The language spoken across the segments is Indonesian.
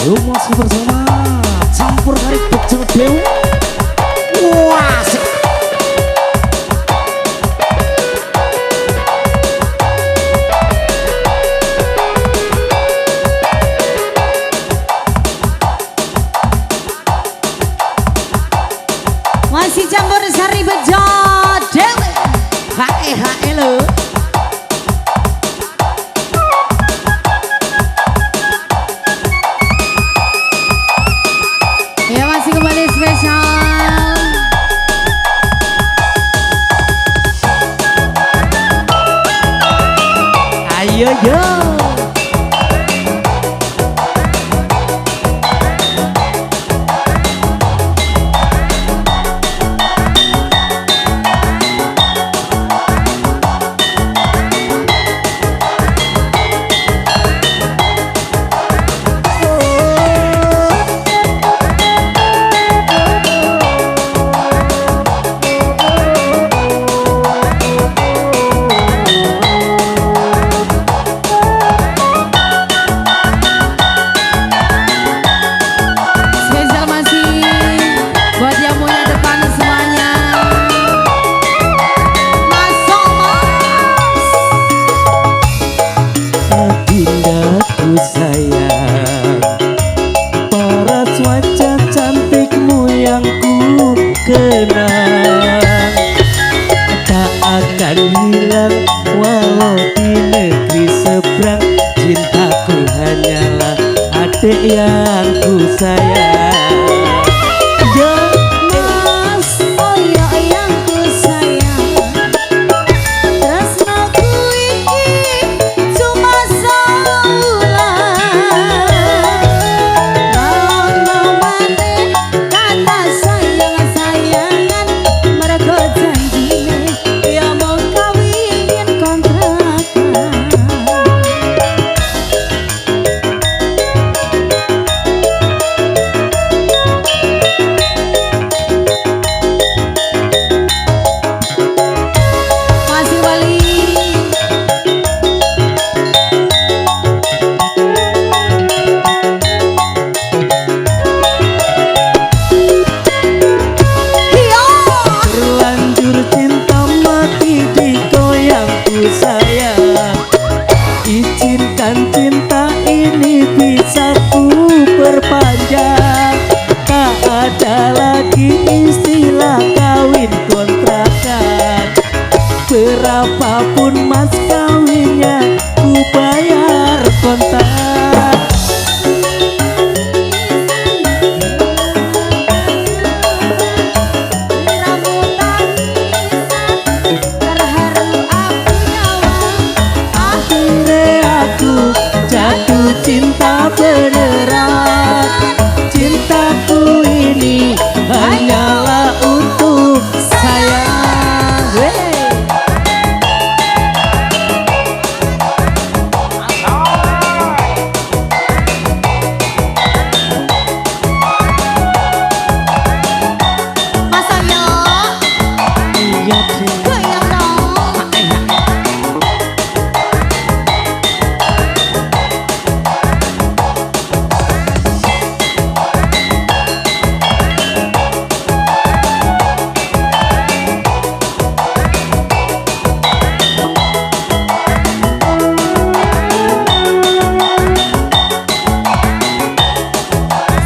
Yo masih bersama campur dari Bejo Dewi. Wah, asik. Masih campur sari Bejo Dewi. Hae lo. Ya masih kembali spesial. Ayo yo. Spesial masih buat yang punya depan semuanya. Masuk mas. Adindaku sayang, paras wajah cantikmu yang ku kenang tak akan hilang walau di negeri seberang. Cintaku hanyalah adik yang ku sayang. Yo Mas, oh ya yang ku sayang. Tresnaku iki cuma saulan. Lawan maneh kata sayang-sayangan, mergo janjine ya mau kawin kontrakan. Masih Wali. Iya. terlanjur cinta mati digoyang ku sayang. Izinkan cinta ini bisa ku perpanjang. Tak ada lagi istilah kawin kontrakan. Berapapun mas kawinnya ku bayar kontak. Akhirnya aku jatuh cinta beneran. Cintaku ini hanyalah untuk sayang. Wey. Masa yo Iya deh. goyang dong.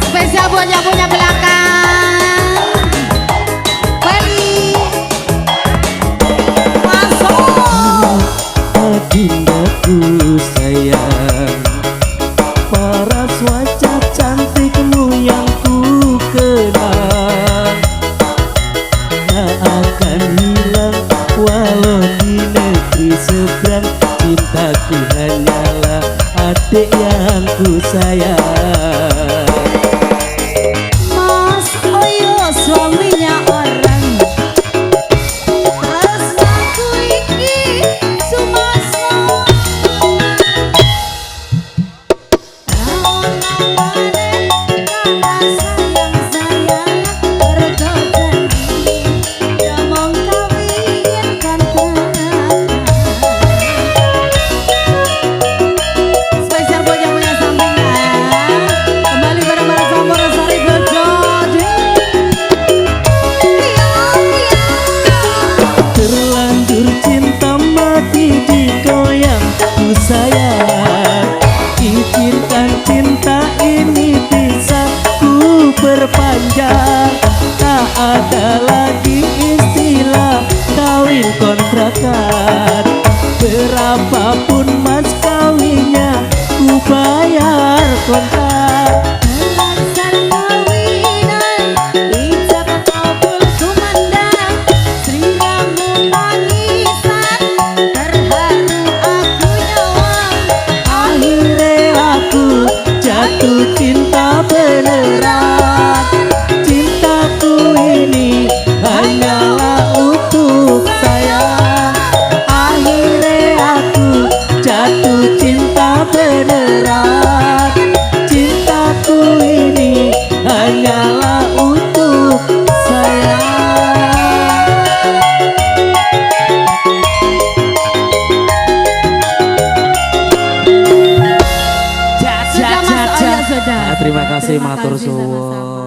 Spesial buat yang punya belakang. Wali. Masuk. Adindaku sayang, paras wajah cantikmu yang ku kenang tak akan hilang walau di negeri seberang. Cintaku hanyalah adik yang ku sayang. Mas Oyo suaminya orang. Tresnaku iki cuma saulan. Lawan maneh kata sayang-sayangan, mergo janji ya mau kawin kontrakan. Spesial buat yang punya sampingan. sayang. Izinkan cinta ini bisa ku perpanjang. Tak ada lagi istilah kawin kontrakan. Berapapun mas kawinnya ku bayar kontrak. Alasan kawinan, ijab kabul kumandang, Sri Ramu tangisan, terharu aku nyawang. Akhirnya aku jatuh cinta beneran. Cintaku ini hanyalah untuk sayang. Akhirnya aku jatuh cinta beneran. Cintaku ini hanyalah untuk sayang. Sudah Mas Oyo sudah. Terima kasih Terima matur kasih suwun. sama-sama.